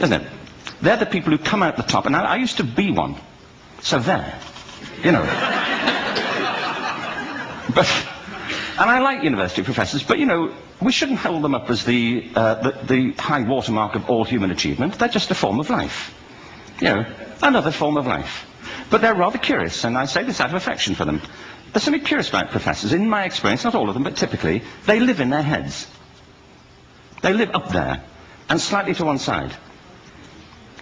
isn't it? They're the people who come out the top, and I used to be one. So there, you know. And I like university professors, but, you know, we shouldn't hold them up as the high watermark of all human achievement. They're just a form of life. You know, another form of life. But they're rather curious, and I say this out of affection for them. There's something curious about professors. In my experience, not all of them, but typically, they live in their heads. They live up there, and slightly to one side.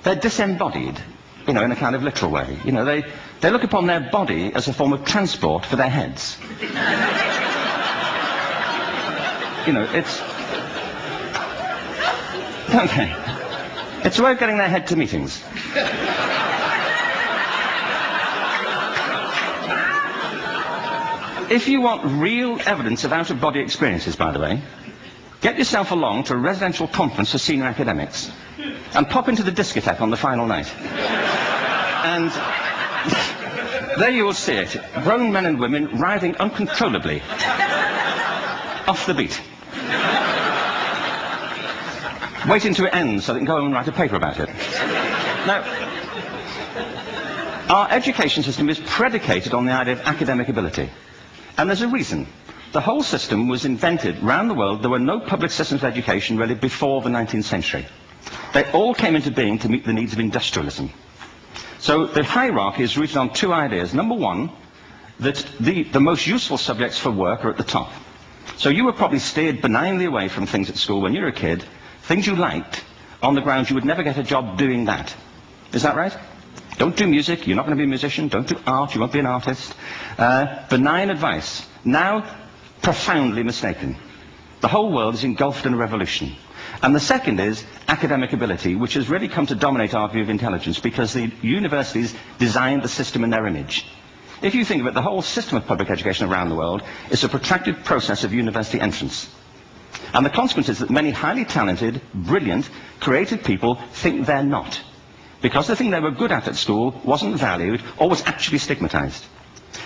They're disembodied, you know, in a kind of literal way. You know, they look upon their body as a form of transport for their heads. You know, it's... Okay. It's a way of getting their head to meetings. If you want real evidence of out-of-body experiences, by the way, get yourself along to a residential conference for senior academics and pop into the discotheque on the final night. And there you will see it. Grown men and women writhing uncontrollably off the beat. Waiting to it ends so they can go home and write a paper about it. Now, our education system is predicated on the idea of academic ability. And there's a reason. The whole system was invented around the world. There were no public systems of education really before the 19th century. They all came into being to meet the needs of industrialism. So the hierarchy is rooted on two ideas. Number one, that the most useful subjects for work are at the top. So you were probably steered benignly away from things at school when you were a kid, things you liked, on the grounds you would never get a job doing that. Is that right? Don't do music, you're not going to be a musician. Don't do art, you won't be an artist. Benign advice. Now, profoundly mistaken. The whole world is engulfed in a revolution. And the second is academic ability, which has really come to dominate our view of intelligence because the universities designed the system in their image. If you think of it, the whole system of public education around the world is a protracted process of university entrance. And the consequence is that many highly talented, brilliant, creative people think they're not. Because the thing they were good at school wasn't valued or was actually stigmatized.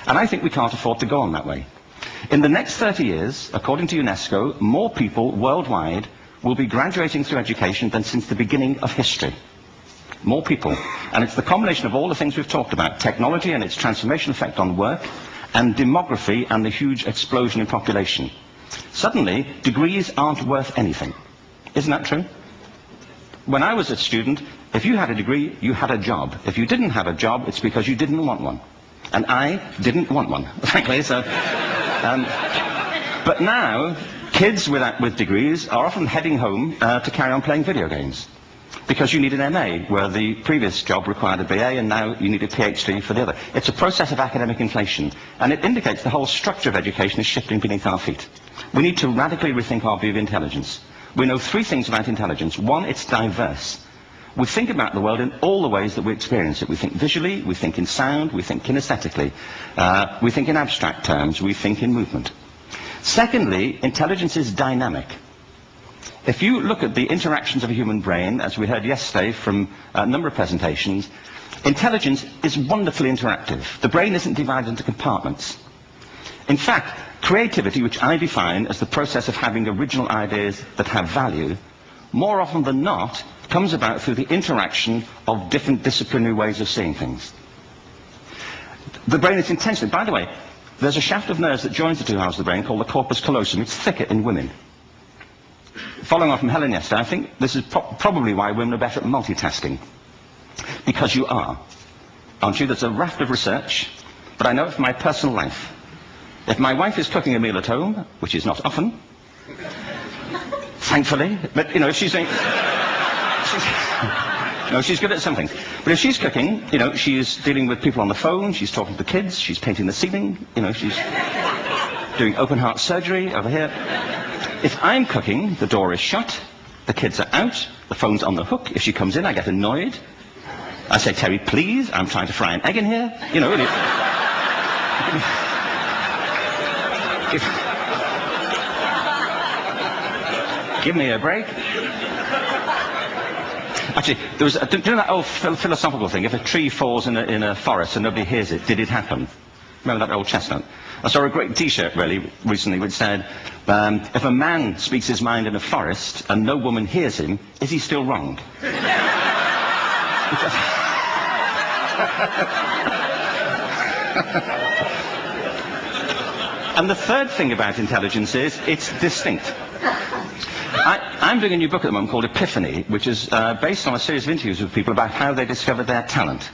And I think we can't afford to go on that way. In the next 30 years, according to UNESCO, more people worldwide will be graduating through education than since the beginning of history. More people. And it's the combination of all the things we've talked about, technology and its transformation effect on work, and demography and the huge explosion in population. Suddenly, degrees aren't worth anything. Isn't that true? When I was a student, if you had a degree, you had a job. If you didn't have a job, it's because you didn't want one. And I didn't want one, frankly. So, but now, kids with degrees are often heading home to carry on playing video games. Because you need an MA, where the previous job required a BA, and now you need a PhD for the other. It's a process of academic inflation, and it indicates the whole structure of education is shifting beneath our feet. We need to radically rethink our view of intelligence. We know three things about intelligence. One, it's diverse. We think about the world in all the ways that we experience it. We think visually, we think in sound, we think kinesthetically, we think in abstract terms, we think in movement. Secondly, intelligence is dynamic. If you look at the interactions of a human brain, as we heard yesterday from a number of presentations, intelligence is wonderfully interactive. The brain isn't divided into compartments. In fact, creativity, which I define as the process of having original ideas that have value, more often than not, comes about through the interaction of different disciplinary ways of seeing things. The brain is intensely... By the way, there's a shaft of nerves that joins the two halves of the brain called the corpus callosum. It's thicker in women. Following on from Helen yesterday, I think this is probably why women are better at multitasking. Because you are. Aren't you? There's a raft of research, but I know it from my personal life. If my wife is cooking a meal at home, which is not often, thankfully, but, you know, if she's doing... No, she's good at some things. But if she's cooking, you know, she's dealing with people on the phone, she's talking to the kids, she's painting the ceiling, you know, she's doing open heart surgery over here. If I'm cooking, the door is shut, the kids are out, the phone's on the hook. If she comes in, I get annoyed. I say, Terry, please, I'm trying to fry an egg in here. You know, really. Give me a break. Actually, there was, do you know that old philosophical thing? If a tree falls in a forest and nobody hears it, did it happen? Remember that old chestnut? I saw a great T-shirt really recently which said, if a man speaks his mind in a forest and no woman hears him, is he still wrong? And the third thing about intelligence is it's distinct. I'm doing a new book at the moment called Epiphany, which is based on a series of interviews with people about how they discovered their talent.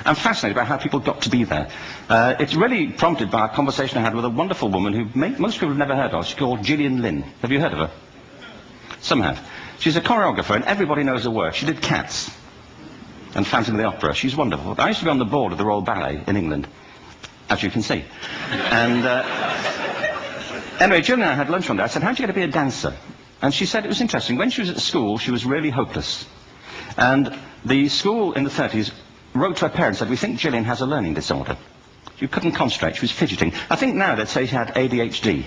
I'm fascinated by how people got to be there. It's really prompted by a conversation I had with a wonderful woman who most people have never heard of. She's called Gillian Lynn. Have you heard of her? Some have. She's a choreographer, and everybody knows her work. She did Cats and Phantom of the Opera. She's wonderful. I used to be on the board of the Royal Ballet in England, as you can see. And anyway, Gillian and I had lunch one day. I said, how'd you get to be a dancer? And she said it was interesting. When she was at school, she was really hopeless. And the school in the 30s wrote to her parents and said, we think Gillian has a learning disorder. She couldn't concentrate. She was fidgeting. I think now they'd say she had ADHD.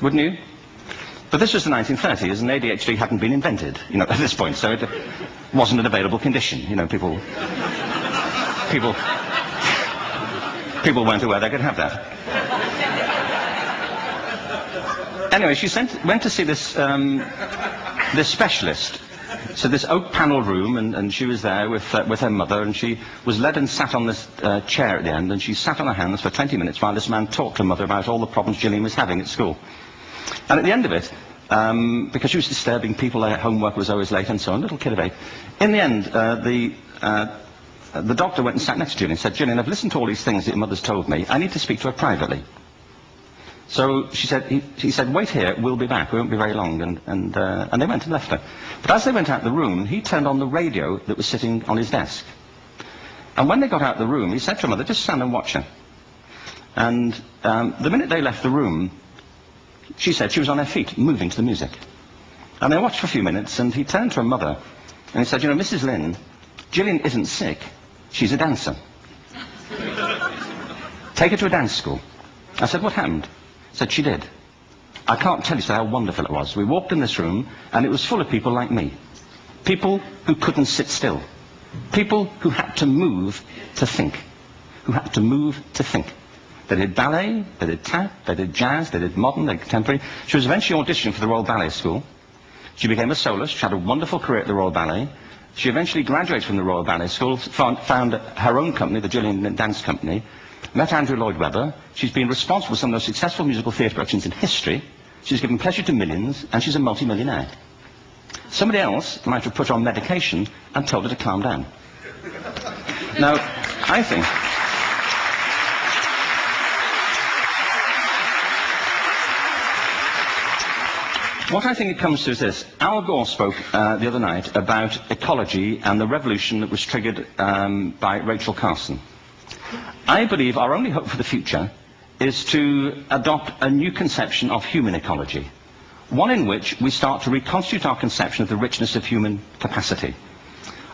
Wouldn't you? But this was the 1930s, and ADHD hadn't been invented, at this point, so it wasn't an available condition. People weren't aware they could have that. Anyway, she went to see this specialist. So this oak panel room, and she was there with her mother, and she was led and sat on this chair at the end, and she sat on her hands for 20 minutes while this man talked to her mother about all the problems Gillian was having at school. And at the end of it, because she was disturbing people, their homework was always late and so on, little kid of 8, in the end, the doctor went and sat next to Gillian and said, Gillian, I've listened to all these things that your mother's told me. I need to speak to her privately. So she said, he said, wait here, we'll be back, we won't be very long, and they went and left her. But as they went out the room, he turned on the radio that was sitting on his desk. And when they got out the room, he said to her mother, just stand and watch her. And the minute they left the room, she said she was on her feet, moving to the music. And they watched for a few minutes, and he turned to her mother, and he said, Mrs. Lynn, Gillian isn't sick, she's a dancer. Take her to a dance school. I said, what happened? He said, she did. I can't tell you how wonderful it was. We walked in this room, and it was full of people like me. People who couldn't sit still. People who had to move to think. Who had to move to think. They did ballet, they did tap, they did jazz, they did modern, they did contemporary. She was eventually auditioned for the Royal Ballet School. She became a soloist. She had a wonderful career at the Royal Ballet. She eventually graduated from the Royal Ballet School, found her own company, the Gillian Dance Company, met Andrew Lloyd Webber. She's been responsible for some of the most successful musical theatre productions in history. She's given pleasure to millions, and she's a multi-millionaire. Somebody else might have put her on medication and told her to calm down. Now, I think... What I think it comes to is this. Al Gore spoke the other night about ecology and the revolution that was triggered by Rachel Carson. I believe our only hope for the future is to adopt a new conception of human ecology, one in which we start to reconstitute our conception of the richness of human capacity.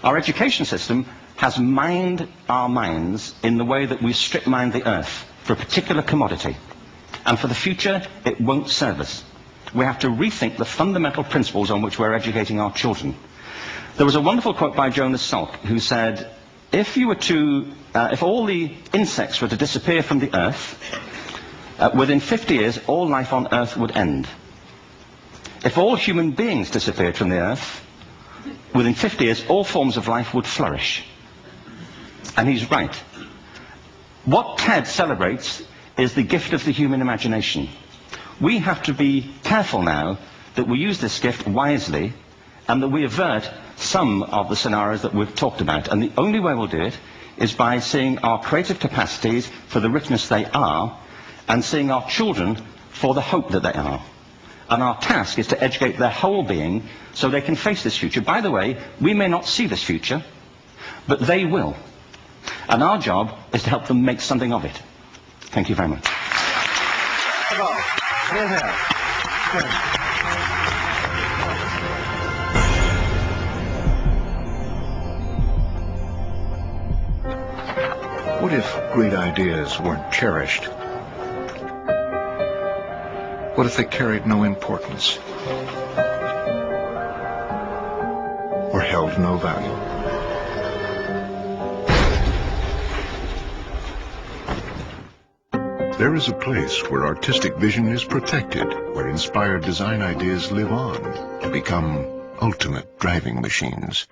Our education system has mined our minds in the way that we strip mine the earth for a particular commodity, and for the future it won't serve us. We have to rethink the fundamental principles on which we're educating our children. There was a wonderful quote by Jonas Salk, who said, if all the insects were to disappear from the earth, within 50 years, all life on earth would end. If all human beings disappeared from the earth, within 50 years, all forms of life would flourish. And he's right. What TED celebrates is the gift of the human imagination. We have to be careful now that we use this gift wisely and that we avert some of the scenarios that we've talked about. And the only way we'll do it is by seeing our creative capacities for the richness they are and seeing our children for the hope that they are. And our task is to educate their whole being so they can face this future. By the way, we may not see this future, but they will. And our job is to help them make something of it. Thank you very much. What if great ideas weren't cherished? What if they carried no importance? Or held no value? There is a place where artistic vision is protected, where inspired design ideas live on to become ultimate driving machines.